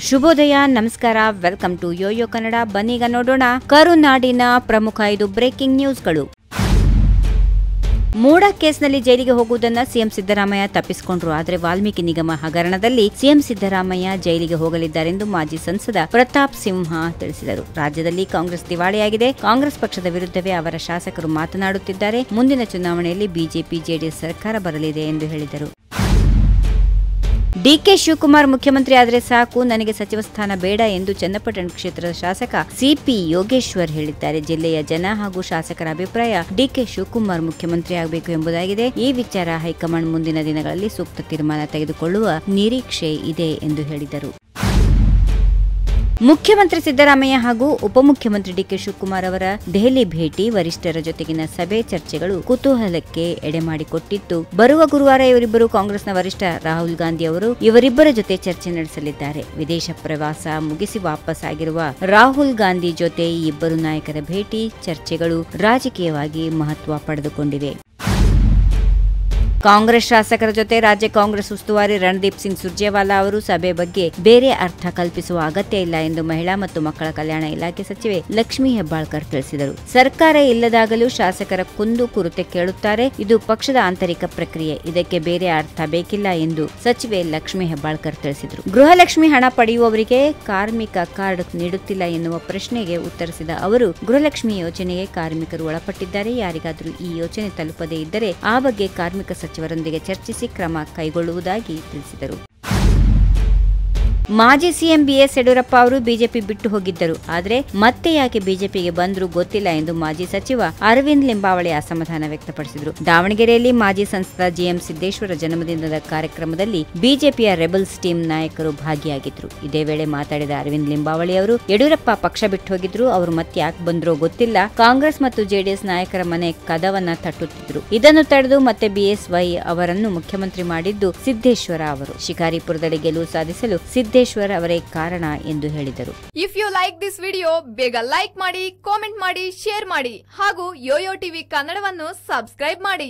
ಶುಭೋದಯ, ನಮಸ್ಕಾರ, welcome to Yoyo Kannada. ಬನ್ನೀಗ ನೋಡೋಣ ಕರುನಾಡಿನ ಪ್ರಮುಖ 5 ಬ್ರೇಕಿಂಗ್ ನ್ಯೂಸ್ಗಳು. ಮೂಡ ಕೇಸ್ನಲ್ಲಿ ಜೈಲಿಗೆ ಹೋಗುವುದನ್ನು ಸಿಎಂ ಸಿದ್ದರಾಮಯ್ಯ ತಪ್ಪಿಸಿಕೊಂಡ್ರು. ಆದರೆ ವಾಲ್ಮೀಕಿ ನಿಗಮ ಹಗರಣದಲ್ಲಿ ಸಿಎಂ ಸಿದ್ದರಾಮಯ್ಯ ಜೈಲಿಗೆ ಹೋಗಲಿದ್ದಾರೆಂದು ಮಾಜಿ ಸಂಸದ ಪ್ರತಾಪ್ ಸಿಂಹ ತಿಳಿಸಿದರು. ರಾಜ್ಯದಲ್ಲಿ ಕಾಂಗ್ರೆಸ್ ದಿವಾಳಿಯಾಗಿದೆ. ಕಾಂಗ್ರೆಸ್ ಪಕ್ಷದ ವಿರುದ್ಧವೇ ಅವರ ಶಾಸಕರು ಮಾತನಾಡುತ್ತಿದ್ದಾರೆ. ಮುಂದಿನ ಚುನಾವಣೆಯಲ್ಲಿ ಬಿಜೆಪಿ ಜೆಡಿಎಸ್ ಸರ್ಕಾರ ಬರಲಿದೆ ಎಂದು ಹೇಳಿದರು. ಡಿಕೆ ಶಿವಕುಮಾರ್ ಮುಖ್ಯಮಂತ್ರಿ ಆದರೆ ಸಾಕು, ನನಗೆ ಸಚಿವ ಸ್ಥಾನ ಬೇಡ ಎಂದು ಚನ್ನಪಟ್ಟಣ ಕ್ಷೇತ್ರದ ಶಾಸಕ ಸಿಪಿ ಯೋಗೇಶ್ವರ್ ಹೇಳಿದ್ದಾರೆ. ಜಿಲ್ಲೆಯ ಜನ ಹಾಗೂ ಶಾಸಕರ ಅಭಿಪ್ರಾಯ ಡಿಕೆ ಶಿವಕುಮಾರ್ ಮುಖ್ಯಮಂತ್ರಿ ಆಗಬೇಕು ಎಂಬುದಾಗಿದೆ. ಈ ವಿಚಾರ ಹೈಕಮಾಂಡ್ ಮುಂದಿನ ದಿನಗಳಲ್ಲಿ ಸೂಕ್ತ ತೀರ್ಮಾನ ತೆಗೆದುಕೊಳ್ಳುವ ನಿರೀಕ್ಷೆ ಇದೆ ಎಂದು ಹೇಳಿದರು. ಮುಖ್ಯಮಂತ್ರಿ ಸಿದ್ದರಾಮಯ್ಯ ಹಾಗೂ ಉಪಮುಖ್ಯಮಂತ್ರಿ ಡಿಕೆ ಶಿವಕುಮಾರ್ ಅವರ ದೆಹಲಿ ಭೇಟಿ, ವರಿಷ್ಠರ ಜೊತೆಗಿನ ಸಭೆ ಚರ್ಚೆಗಳು ಕುತೂಹಲಕ್ಕೆ ಎಡೆಮಾಡಿಕೊಟ್ಟಿದ್ದು, ಬರುವ ಗುರುವಾರ ಇವರಿಬ್ಬರು ಕಾಂಗ್ರೆಸ್ನ ವರಿಷ್ಠ ರಾಹುಲ್ ಗಾಂಧಿ ಅವರು ಇವರಿಬ್ಬರ ಜೊತೆ ಚರ್ಚೆ ನಡೆಸಲಿದ್ದಾರೆ. ವಿದೇಶ ಪ್ರವಾಸ ಮುಗಿಸಿ ವಾಪಸ್ ಆಗಿರುವ ರಾಹುಲ್ ಗಾಂಧಿ ಜೊತೆ ಈ ಇಬ್ಬರು ನಾಯಕರ ಭೇಟಿ, ಚರ್ಚೆಗಳು ರಾಜಕೀಯವಾಗಿ ಮಹತ್ವ ಪಡೆದುಕೊಂಡಿವೆ. ಕಾಂಗ್ರೆಸ್ ಶಾಸಕರ ಜೊತೆ ರಾಜ್ಯ ಕಾಂಗ್ರೆಸ್ ಉಸ್ತುವಾರಿ ರಣದೀಪ್ ಸಿಂಗ್ ಸುರ್ಜೇವಾಲಾ ಅವರು ಸಭೆ ಬಗ್ಗೆ ಬೇರೆ ಅರ್ಥ ಕಲ್ಪಿಸುವ ಅಗತ್ಯ ಇಲ್ಲ ಎಂದು ಮಹಿಳಾ ಮತ್ತು ಮಕ್ಕಳ ಕಲ್ಯಾಣ ಇಲಾಖೆ ಸಚಿವೆ ಲಕ್ಷ್ಮೀ ಹೆಬ್ಬಾಳ್ಕರ್ ತಿಳಿಸಿದರು. ಸರ್ಕಾರ ಇಲ್ಲದಾಗಲೂ ಶಾಸಕರ ಕುಂದು ಕುರುತೆ ಕೇಳುತ್ತಾರೆ. ಇದು ಪಕ್ಷದ ಆಂತರಿಕ ಪ್ರಕ್ರಿಯೆ. ಇದಕ್ಕೆ ಬೇರೆ ಅರ್ಥ ಬೇಕಿಲ್ಲ ಎಂದು ಸಚಿವೆ ಲಕ್ಷ್ಮೀ ಹೆಬ್ಬಾಳ್ಕರ್ ತಿಳಿಸಿದರು. ಗೃಹಲಕ್ಷ್ಮಿ ಹಣ ಪಡೆಯುವವರಿಗೆ ಕಾರ್ಮಿಕ ಕಾರ್ಡ್ ನೀಡುತ್ತಿಲ್ಲ ಎನ್ನುವ ಪ್ರಶ್ನೆಗೆ ಉತ್ತರಿಸಿದ ಅವರು, ಗೃಹಲಕ್ಷ್ಮಿ ಯೋಜನೆಗೆ ಕಾರ್ಮಿಕರು ಒಳಪಟ್ಟಿದ್ದಾರೆ. ಯಾರಿಗಾದರೂ ಈ ಯೋಜನೆ ತಲುಪದೇ ಇದ್ದರೆ ಆ ಬಗ್ಗೆ ಕಾರ್ಮಿಕ ಸಚಿವರೊಂದಿಗೆ ಚರ್ಚಿಸಿ ಕ್ರಮ ಕೈಗೊಳ್ಳುವುದಾಗಿ ತಿಳಿಸಿದರು. ಮಾಜಿ ಸಿಎಂ ಬಿಎಸ್ ಯಡಿಯೂರಪ್ಪ ಅವರು ಬಿಜೆಪಿ ಬಿಟ್ಟು ಹೋಗಿದ್ದರು. ಆದರೆ ಮತ್ತೆ ಯಾಕೆ ಬಿಜೆಪಿಗೆ ಬಂದರೂ ಗೊತ್ತಿಲ್ಲ ಎಂದು ಮಾಜಿ ಸಚಿವ ಅರವಿಂದ್ ಲಿಂಬಾವಳಿ ಅಸಮಾಧಾನ ವ್ಯಕ್ತಪಡಿಸಿದರು. ದಾವಣಗೆರೆಯಲ್ಲಿ ಮಾಜಿ ಸಂಸದ ಜಿಎಂ ಸಿದ್ದೇಶ್ವರ ಜನ್ಮದಿನದ ಕಾರ್ಯಕ್ರಮದಲ್ಲಿ ಬಿಜೆಪಿಯ ರೆಬಲ್ಸ್ ಟೀಮ್ ನಾಯಕರು ಭಾಗಿಯಾಗಿದ್ದರು. ಇದೇ ವೇಳೆ ಮಾತಾಡಿದ ಅರವಿಂದ್ ಲಿಂಬಾವಳಿ ಅವರು, ಯಡಿಯೂರಪ್ಪ ಪಕ್ಷ ಬಿಟ್ಟು ಹೋಗಿದ್ರು, ಅವರು ಮತ್ತೆ ಯಾಕೆ ಬಂದ್ರೋ ಗೊತ್ತಿಲ್ಲ. ಕಾಂಗ್ರೆಸ್ ಮತ್ತು ಜೆಡಿಎಸ್ ನಾಯಕರ ಮನೆ ಕದವನ್ನ ತಟ್ಟುತ್ತಿದ್ರು. ಇದನ್ನು ತಡೆದು ಮತ್ತೆ ಬಿಎಸ್ವೈ ಅವರನ್ನು ಮುಖ್ಯಮಂತ್ರಿ ಮಾಡಿದ್ದು ಸಿದ್ದೇಶ್ವರ ಅವರು. ಶಿಕಾರಿಪುರದಲ್ಲಿ ಗೆಲುವು ಸಾಧಿಸಲು ಸಿದ್ದೇಶ್ವರ ಅವರೇ ಕಾರಣ ಎಂದು ಹೇಳಿದರು. If you like this video, ಬೇಗ ಲೈಕ್ ಮಾಡಿ, ಕಾಮೆಂಟ್ ಮಾಡಿ, ಶೇರ್ ಮಾಡಿ ಹಾಗೂ ಯೋಯೋ ಟಿವಿ ಕನ್ನಡವನ್ನು ಸಬ್ಸ್ಕ್ರೈಬ್ ಮಾಡಿ.